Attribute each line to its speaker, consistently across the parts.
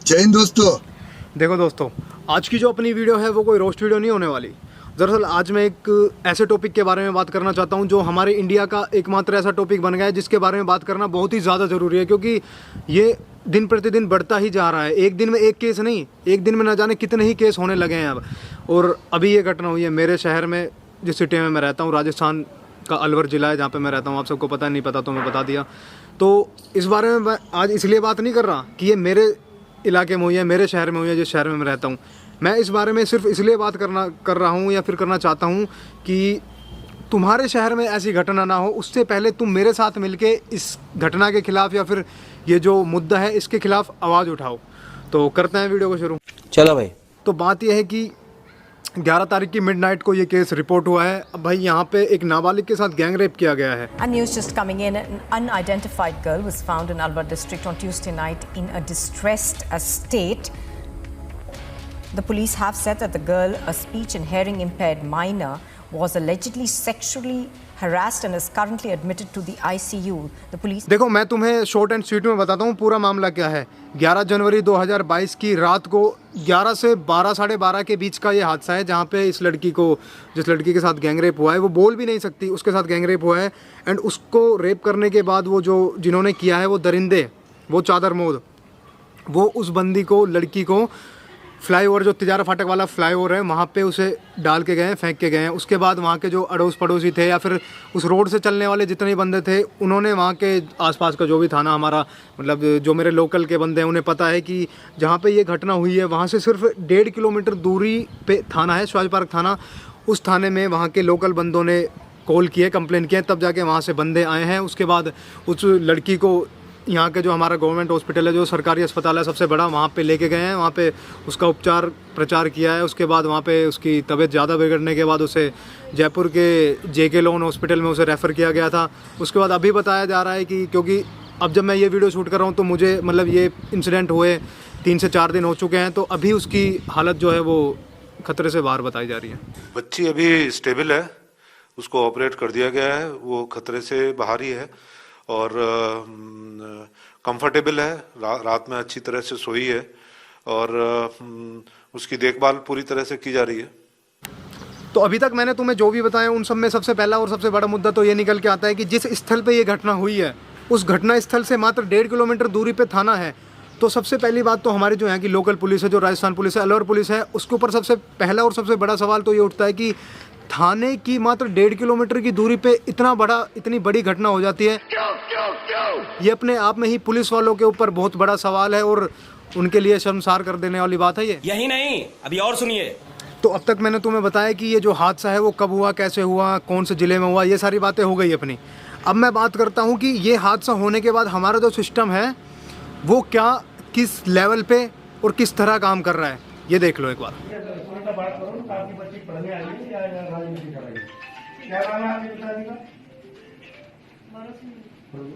Speaker 1: जय हिंद दोस्तों।
Speaker 2: देखो दोस्तों, आज की जो अपनी वीडियो है वो कोई रोस्ट वीडियो नहीं होने वाली। दरअसल आज मैं एक ऐसे टॉपिक के बारे में बात करना चाहता हूं जो हमारे इंडिया का एकमात्र ऐसा टॉपिक बन गया है जिसके बारे में बात करना बहुत ही ज़्यादा ज़रूरी है, क्योंकि ये दिन प्रतिदिन बढ़ता ही जा रहा है। एक दिन में एक केस नहीं, एक दिन में न जाने कितने ही केस होने लगे हैं अब। और अभी ये घटना हुई है मेरे शहर में, जिस सिटी में मैं रहता हूँ, राजस्थान का अलवर ज़िला है जहाँ पे मैं रहता हूँ। आप सबको पता नहीं पता तो मैं बता दिया। तो इस बारे में मैं आज इसलिए बात नहीं कर रहा कि ये मेरे इलाके में हुई है, मेरे शहर में हुई है, जिस शहर में मैं रहता हूँ। मैं इस बारे में सिर्फ इसलिए बात कर रहा हूँ या फिर करना चाहता हूँ कि तुम्हारे शहर में ऐसी घटना ना हो, उससे पहले तुम मेरे साथ मिलके इस घटना के खिलाफ या फिर ये जो मुद्दा है इसके खिलाफ आवाज़ उठाओ। तो करते हैं वीडियो को शुरू।
Speaker 3: चलो भाई।
Speaker 2: तो बात यह है कि 11 तारीख की मिडनाइट को ये केस रिपोर्ट हुआ है। अब भाई यहाँ पे एक नाबालिग के साथ गैंग रेप किया गया है।
Speaker 4: And news just coming in, an unidentified girl was found in Alwar district on Tuesday night in a distressed state. The police have said that the girl, a speech and hearing impaired minor, was allegedly sexually harassed and is currently admitted to the ICU. The police...
Speaker 2: देखो, मैं तुम्हें short and sweet में बताता हूँ पूरा मामला क्या है। 11 जनवरी 2022 की रात को 11 से 12 साढ़े 12 के बीच का ये हादसा है, जहाँ पे जिस लड़की के साथ गैंग रेप हुआ है, वो बोल भी नहीं सकती, उसके साथ गैंग रेप हुआ है। एंड उसको रेप करने के बाद वो जिन्होंने किया है वो दरिंदे, वो चादरमोद, वो उस बंदी को, लड़की को फ्लाईओवर, जो तिजारा फाटक वाला फ्लाईओवर है, वहाँ पे उसे डाल के गए हैं, फेंक के गए हैं। उसके बाद वहाँ के जो अड़ोस पड़ोसी थे या फिर उस रोड से चलने वाले जितने बंदे थे, उन्होंने वहाँ के आसपास का जो भी थाना, हमारा मतलब जो मेरे लोकल के बंदे हैं, उन्हें पता है कि जहाँ पे ये घटना हुई है वहाँ से सिर्फ 1.5 किलोमीटर दूरी पे थाना है, शिवाजी पार्क थाना। उस थाने में वहाँ के लोकल बंदों ने कॉल किए, कंप्लेन किए, तब जाके वहाँ से बंदे आए हैं। उसके बाद उस लड़की को यहाँ के जो हमारा गवर्नमेंट हॉस्पिटल है, जो सरकारी अस्पताल है सबसे बड़ा, वहाँ पे लेके गए हैं। वहाँ पे उसका उपचार प्रचार किया है। उसके बाद वहाँ पे उसकी तबीयत ज़्यादा बिगड़ने के बाद उसे जयपुर के जेके लोन हॉस्पिटल में उसे रेफ़र किया गया था। उसके बाद अभी बताया जा रहा है कि, क्योंकि अब जब मैं ये वीडियो शूट कर रहा हूँ तो मुझे मतलब ये इंसिडेंट हुए 3 से 4 दिन हो चुके हैं, तो अभी उसकी हालत जो है वो खतरे से बाहर बताई जा रही है।
Speaker 5: बच्ची अभी स्टेबल है, उसको ऑपरेट कर दिया गया है, वो खतरे से बाहर ही है और कंफर्टेबल है, रात में अच्छी तरह से सोई है और उसकी देखभाल पूरी तरह से की जा रही है।
Speaker 2: तो अभी तक मैंने तुम्हें जो भी बताया उन सब में सबसे पहला और सबसे बड़ा मुद्दा तो ये निकल के आता है कि जिस स्थल पे ये घटना हुई है, उस घटना स्थल से मात्र 1.5 किलोमीटर दूरी पे थाना है। तो सबसे पहली बात तो हमारी जो यहाँ की लोकल पुलिस है, जो राजस्थान पुलिस है, अलवर पुलिस है, उसके ऊपर सबसे पहला और सबसे बड़ा सवाल तो ये उठता है कि थाने की मात्र 1.5 किलोमीटर की दूरी पे इतनी बड़ी घटना हो जाती है। ये अपने आप में ही पुलिस वालों के ऊपर बहुत बड़ा सवाल है और उनके लिए शर्मसार कर देने वाली बात है ये।
Speaker 3: यही नहीं, अभी और सुनिए।
Speaker 2: तो अब तक मैंने तुम्हें बताया कि ये जो हादसा है वो कब हुआ, कैसे हुआ, कौन से ज़िले में हुआ, ये सारी बातें हो गई अपनी। अब मैं बात करता हूँ कि ये हादसा होने के बाद हमारा जो सिस्टम है वो किस लेवल पे और किस तरह काम कर रहा है, ये देख लो एक बार।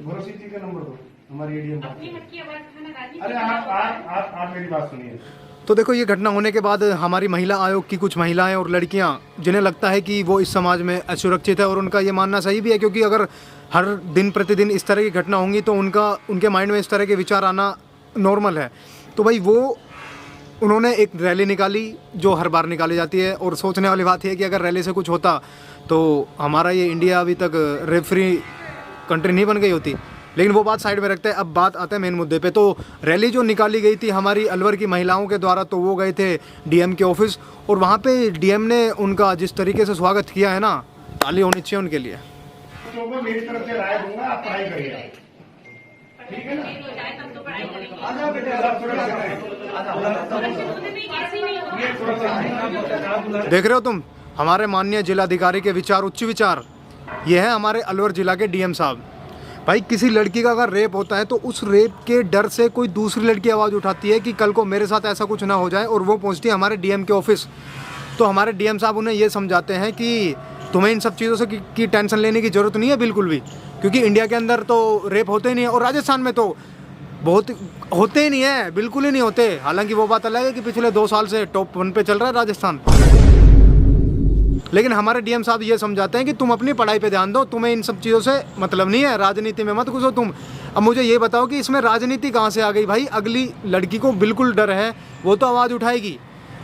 Speaker 6: भरोसी जी का नंबर दो, हमारी एडीएम। अरे आप मेरी बात सुनिए।
Speaker 2: तो देखो, ये घटना होने के बाद हमारी महिला आयोग की कुछ महिलाएं और लड़कियां, जिन्हें लगता है कि वो इस समाज में असुरक्षित है, और उनका ये मानना सही भी है, क्योंकि अगर हर दिन प्रतिदिन इस तरह की घटना होंगी तो उनके माइंड में इस तरह के विचार आना नॉर्मल है। तो भाई उन्होंने एक रैली निकाली जो हर बार निकाली जाती है, और सोचने वाली बात है कि अगर रैली से कुछ होता तो हमारा ये इंडिया अभी तक रेप फ्री कंट्री नहीं बन गई होती। लेकिन वो बात साइड में रखते हैं, अब बात आता है मेन मुद्दे पे। तो रैली जो निकाली गई थी हमारी अलवर की महिलाओं के द्वारा, तो वो गए थे डीएम के ऑफिस, और वहाँ पे डीएम ने उनका जिस तरीके से स्वागत किया है ना, ताली होनी चाहिए उनके लिए।
Speaker 6: मेरी तरफ से राय दूंगा, आप पढ़ाई करिए, ठीक है ना?
Speaker 2: देख रहे हो तुम, हमारे माननीय जिलाधिकारी के विचार, उच्च विचार। ये है हमारे अलवर जिला के डीएम साहब। भाई, किसी लड़की का अगर रेप होता है तो उस रेप के डर से कोई दूसरी लड़की आवाज़ उठाती है कि कल को मेरे साथ ऐसा कुछ ना हो जाए, और वो पहुंचती है हमारे डीएम के ऑफिस। तो हमारे डीएम साहब उन्हें ये समझाते हैं कि तुम्हें इन सब चीज़ों से की टेंशन लेने की ज़रूरत नहीं है बिल्कुल भी, क्योंकि इंडिया के अंदर तो रेप होते ही नहीं है, और राजस्थान में तो बहुत होते ही नहीं है, बिल्कुल ही नहीं होते। हालांकि वो बात अलग है कि पिछले 2 साल से टॉप 1 पे चल रहा है राजस्थान। लेकिन हमारे डीएम साहब ये समझाते हैं कि तुम अपनी पढ़ाई पे ध्यान दो, तुम्हें इन सब चीज़ों से मतलब नहीं है, राजनीति में मत घुसो तुम। अब मुझे ये बताओ कि इसमें राजनीति कहाँ से आ गई भाई? अगली लड़की को बिल्कुल डर है, वो तो आवाज़ उठाएगी,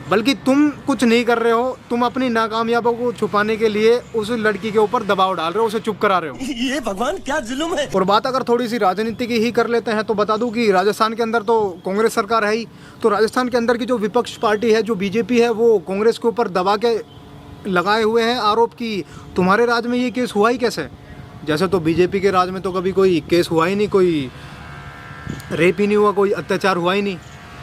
Speaker 2: बल्कि तुम कुछ नहीं कर रहे हो, तुम अपनी नाकामयाबों को छुपाने के लिए उस लड़की के ऊपर दबाव डाल रहे हो, उसे चुप करा रहे हो।
Speaker 3: ये भगवान क्या जुल्म है।
Speaker 2: और बात अगर थोड़ी सी राजनीति की ही कर लेते हैं तो बता दूं कि राजस्थान के अंदर तो कांग्रेस सरकार है ही, तो राजस्थान के अंदर की जो विपक्ष पार्टी है, जो बीजेपी है, वो कांग्रेस के ऊपर दबा के लगाए हुए हैं आरोप कि तुम्हारे राज में ये केस हुआ ही कैसे। जैसे तो बीजेपी के राज में तो कभी कोई केस हुआ ही नहीं, कोई रेप ही नहीं हुआ, कोई अत्याचार हुआ ही नहीं।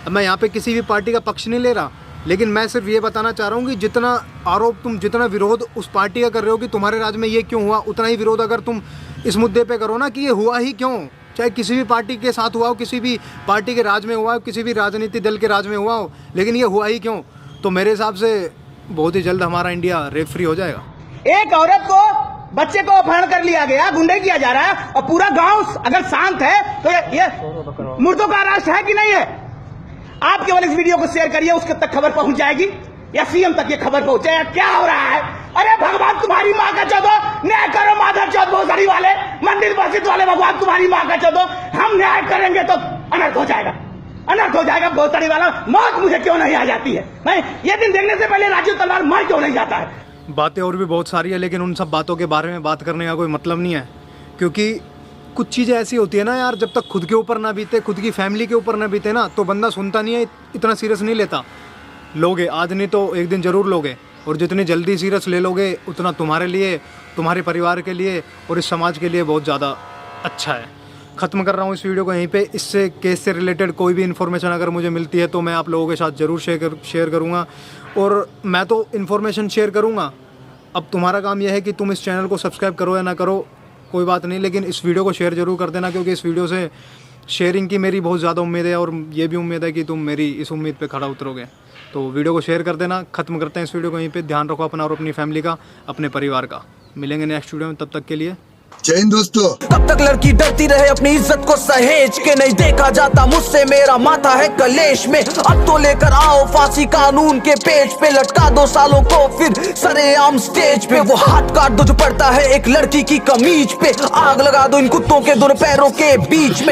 Speaker 2: अब मैं यहाँ पे किसी भी पार्टी का पक्ष नहीं ले रहा, लेकिन मैं सिर्फ ये बताना चाह रहा हूँ कि जितना आरोप तुम, जितना विरोध उस पार्टी का कर रहे हो कि तुम्हारे राज्य में ये क्यों हुआ, उतना ही विरोध अगर तुम इस मुद्दे पे करो ना कि ये हुआ ही क्यों, चाहे किसी भी पार्टी के साथ हुआ हो, किसी भी पार्टी के राज में हुआ हो, किसी भी राजनीतिक दल के राज में हुआ हो, लेकिन ये हुआ ही क्यों, तो मेरे हिसाब से बहुत ही जल्द हमारा इंडिया रेप फ्री हो जाएगा।
Speaker 1: एक औरत को, बच्चे को अपहरण कर लिया गया, गुंडे किया जा रहा है, और पूरा गांव अगर शांत है तो ये मुर्दों का राष्ट्र है कि नहीं है? आप केवल इस वीडियो को शेयर करिए, उसके तक खबर पहुंच जाएगी, या सीएम तक ये खबर पहुंचे क्या हो रहा है। अरे भगवान तुम्हारी माँ का चौदो, न्याय करो माधव चौथ भोसड़ी वाले, मंदिर मस्जिद वाले, भगवान तुम्हारी माँ का चौदो, हम न्याय करेंगे तो अनर्थ हो जाएगा, अनर्थ हो जाएगा। भोसड़ी वाला मौत मुझे क्यों नहीं आ जाती है? मैं ये दिन देखने से पहले राजीव तलवार मर क्यों नहीं जाता है?
Speaker 2: बातें और भी बहुत सारी है, लेकिन उन सब बातों के बारे में बात करने का कोई मतलब नहीं है, क्योंकि कुछ चीज़ें ऐसी होती है ना यार, जब तक खुद के ऊपर ना बीते, खुद की फैमिली के ऊपर ना बीते ना, तो बंदा सुनता नहीं है, इतना सीरियस नहीं लेता। लोगे आज नहीं तो एक दिन ज़रूर लोगे, और जितनी जल्दी सीरियस ले लोगे उतना तुम्हारे लिए, तुम्हारे परिवार के लिए और इस समाज के लिए बहुत ज़्यादा अच्छा है। ख़त्म कर रहा हूँ इस वीडियो को यहीं पे। इससे केस से रिलेटेड कोई भी इन्फॉर्मेशन अगर मुझे मिलती है तो मैं आप लोगों के साथ ज़रूर शेयर करूँगा, और मैं तो इन्फॉर्मेशन शेयर करूँगा। अब तुम्हारा काम यह है कि तुम इस चैनल को सब्सक्राइब करो या ना करो, कोई बात नहीं, लेकिन इस वीडियो को शेयर जरूर कर देना, क्योंकि इस वीडियो से शेयरिंग की मेरी बहुत ज़्यादा उम्मीद है, और ये भी उम्मीद है कि तुम मेरी इस उम्मीद पे खड़ा उतरोगे। तो वीडियो को शेयर कर देना। ख़त्म करते हैं इस वीडियो को यहीं पे। ध्यान रखो अपना और अपनी फैमिली का, अपने परिवार का। मिलेंगे नेक्स्ट वीडियो में, तब तक के लिए
Speaker 7: जय हिंद दोस्तों।
Speaker 8: कब तक लड़की डरती रहे अपनी इज्जत को सहेज के, नहीं देखा जाता मुझसे, मेरा माथा है कलेश में। अब तो लेकर आओ फांसी कानून के पेज पे, लटका दो सालों को फिर सरेआम स्टेज पे। वो हाथ काट दो जो पड़ता है एक लड़की की कमीज पे, आग लगा दो इन कुत्तों के दोनों पैरों के बीच में।